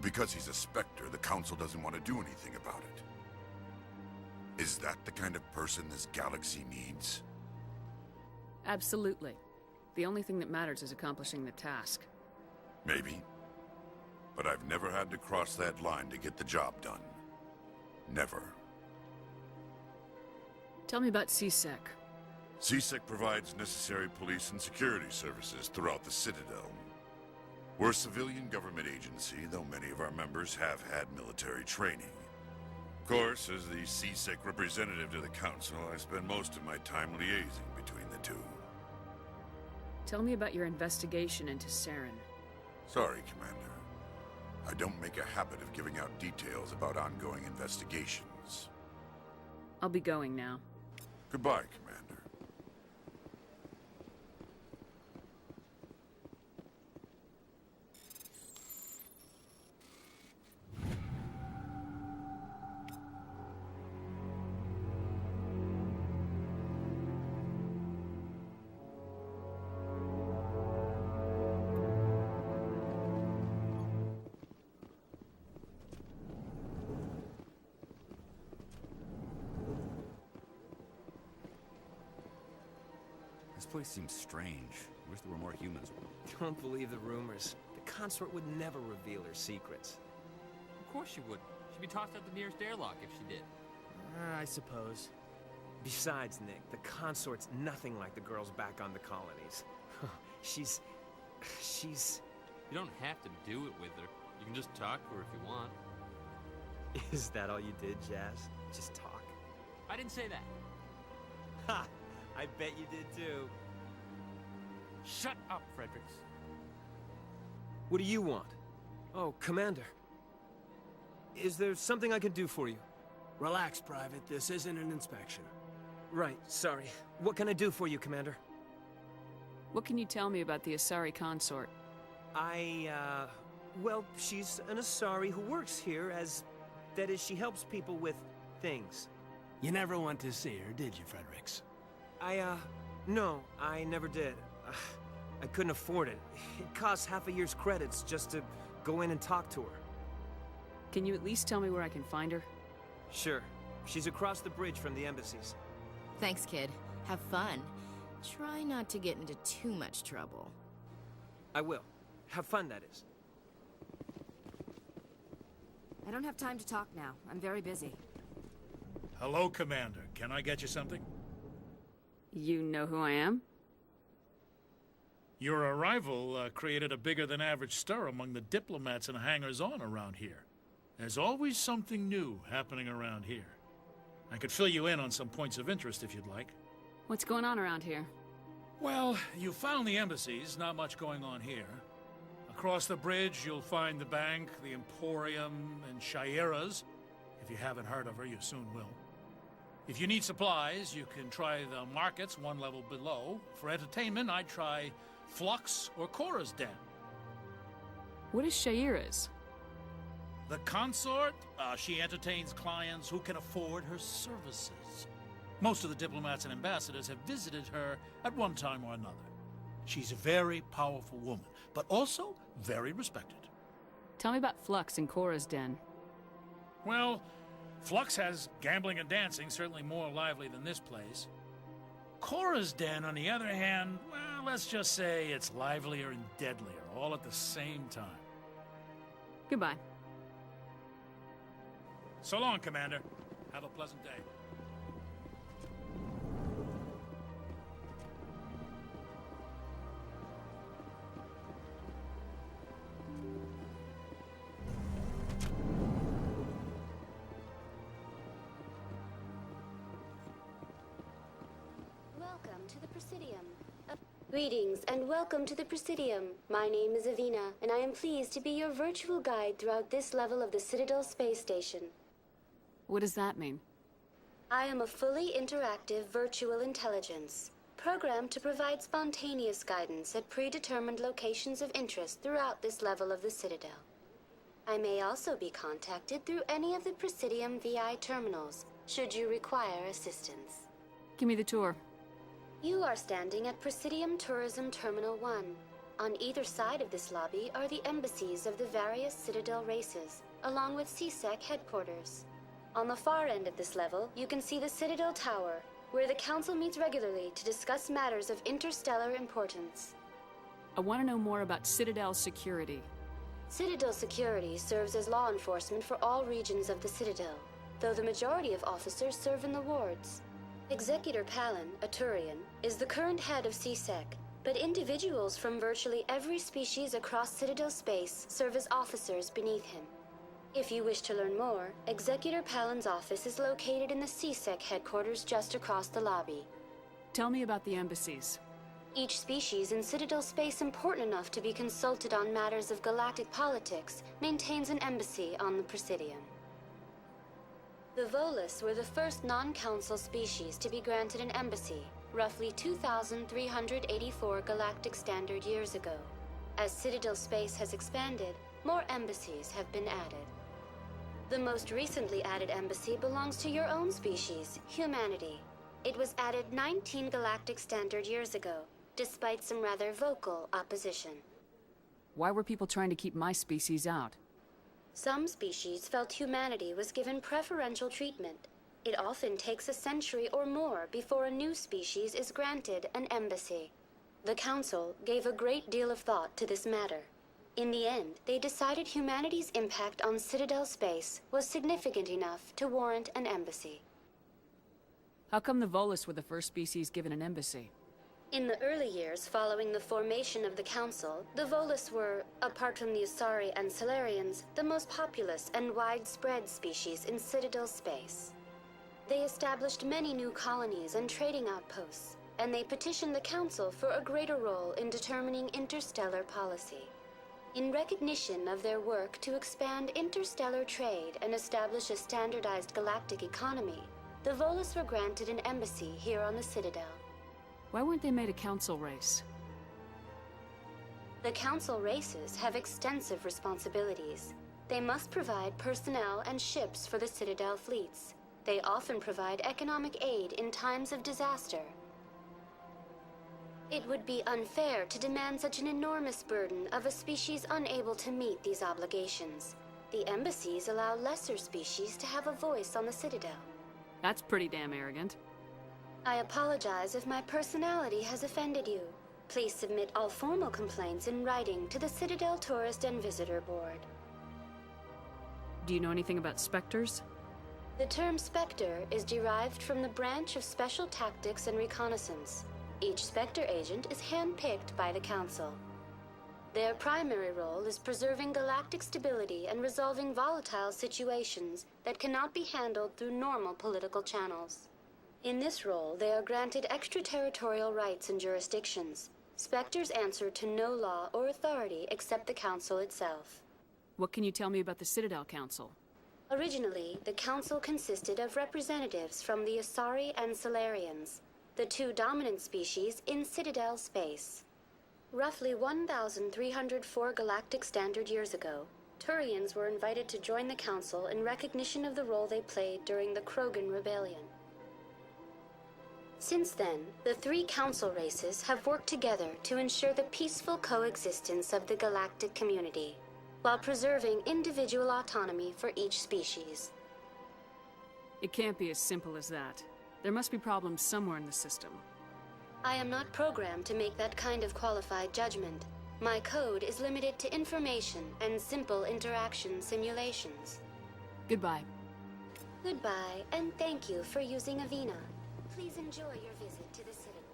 because he's a Spectre, the Council doesn't want to do anything about it. Is that the kind of person this galaxy needs? Absolutely. The only thing that matters is accomplishing the task. Maybe. But I've never had to cross that line to get the job done. Never. Tell me about CSEC. CSEC provides necessary police and security services throughout the Citadel. We're a civilian government agency, though many of our members have had military training. Of course, as the CSEC representative to the Council, I spend most of my time liaising between the two. Tell me about your investigation into Saren. Sorry, Commander. I don't make a habit of giving out details about ongoing investigations. I'll be going now. Goodbye, Commander. This place seems strange. Wish there were more humans. Don't believe the rumors. The consort would never reveal her secrets. Of course she would. She'd be tossed out the nearest airlock if she did. I suppose. Besides, Nick, the consort's nothing like the girls back on the colonies. she's... You don't have to do it with her. You can just talk to her if you want. Is that all you did, Jazz? Just talk? I didn't say that. Ha! I bet you did too. Shut up, Fredericks. What do you want? Oh, Commander. Is there something I can do for you? Relax, Private. This isn't an inspection. Right, sorry. What can I do for you, Commander? What can you tell me about the Asari consort? Well, she's an Asari who works here as... That is, she helps people with things. You never went to see her, did you, Fredericks? No, I never did. I couldn't afford it. It costs half a year's credits just to go in and talk to her. Can you at least tell me where I can find her? Sure. She's across the bridge from the embassies. Thanks, kid. Have fun. Try not to get into too much trouble. I will. Have fun, that is. I don't have time to talk now. I'm very busy. Hello, Commander. Can I get you something? You know who I am? Your arrival created a bigger-than-average stir among the diplomats and hangers-on around here. There's always something new happening around here. I could fill you in on some points of interest if you'd like. What's going on around here? Well, you found the embassies, not much going on here. Across the bridge, you'll find the bank, the Emporium, and Shaira's. If you haven't heard of her, you soon will. If you need supplies, you can try the markets one level below. For entertainment, I'd try Flux or Cora's Den. What is Shaira's? The consort, she entertains clients who can afford her services. Most of the diplomats and ambassadors have visited her at one time or another. She's a very powerful woman, but also very respected. Tell me about Flux and Cora's Den. Well, Flux has gambling and dancing, certainly more lively than this place. Cora's Den, on the other hand, well, let's just say it's livelier and deadlier, all at the same time. Goodbye. So long, Commander. Have a pleasant day. Welcome to the Presidium. Greetings and welcome to the Presidium. My name is Avina, and I am pleased to be your virtual guide throughout this level of the Citadel space station. What does that mean? I am a fully interactive virtual intelligence, programmed to provide spontaneous guidance at predetermined locations of interest throughout this level of the Citadel. I may also be contacted through any of the Presidium VI terminals, should you require assistance. Give me the tour. You are standing at Presidium Tourism Terminal 1. On either side of this lobby are the embassies of the various Citadel races, along with CSEC headquarters. On the far end of this level, you can see the Citadel Tower, where the Council meets regularly to discuss matters of interstellar importance. I want to know more about Citadel security. Citadel security serves as law enforcement for all regions of the Citadel, though the majority of officers serve in the wards. Executor Palin, a Turian, is the current head of CSEC, but individuals from virtually every species across Citadel space serve as officers beneath him. If you wish to learn more, Executor Palin's office is located in the CSEC headquarters just across the lobby. Tell me about the embassies. Each species in Citadel space important enough to be consulted on matters of galactic politics maintains an embassy on the Presidium. The Volus were the first non-council species to be granted an embassy, roughly 2,384 galactic standard years ago. As Citadel space has expanded, more embassies have been added. The most recently added embassy belongs to your own species, humanity. It was added 19 galactic standard years ago, despite some rather vocal opposition. Why were people trying to keep my species out? Some species felt humanity was given preferential treatment. It often takes a century or more before a new species is granted an embassy. The Council gave a great deal of thought to this matter. In the end, they decided humanity's impact on Citadel space was significant enough to warrant an embassy. How come the Volus were the first species given an embassy? In the early years following the formation of the Council, the Volus were, apart from the Asari and Salarians, the most populous and widespread species in Citadel space. They established many new colonies and trading outposts, and they petitioned the Council for a greater role in determining interstellar policy. In recognition of their work to expand interstellar trade and establish a standardized galactic economy, the Volus were granted an embassy here on the Citadel. Why weren't they made a council race? The Council races have extensive responsibilities. They must provide personnel and ships for the Citadel fleets. They often provide economic aid in times of disaster. It would be unfair to demand such an enormous burden of a species unable to meet these obligations. The embassies allow lesser species to have a voice on the Citadel. That's pretty damn arrogant. I apologize if my personality has offended you. Please submit all formal complaints in writing to the Citadel Tourist and Visitor Board. Do you know anything about specters? The term Spectre is derived from the branch of Special Tactics and Reconnaissance. Each Spectre agent is handpicked by the Council. Their primary role is preserving galactic stability and resolving volatile situations that cannot be handled through normal political channels. In this role, they are granted extraterritorial rights and jurisdictions. Spectres answer to no law or authority except the Council itself. What can you tell me about the Citadel Council? Originally, the Council consisted of representatives from the Asari and Salarians, the two dominant species in Citadel space. Roughly 1,304 galactic standard years ago, Turians were invited to join the Council in recognition of the role they played during the Krogan Rebellion. Since then, the three Council races have worked together to ensure the peaceful coexistence of the galactic community, while preserving individual autonomy for each species. It can't be as simple as that. There must be problems somewhere in the system. I am not programmed to make that kind of qualified judgment. My code is limited to information and simple interaction simulations. Goodbye. Goodbye, and thank you for using Avina. Please enjoy your visit to the Citadel.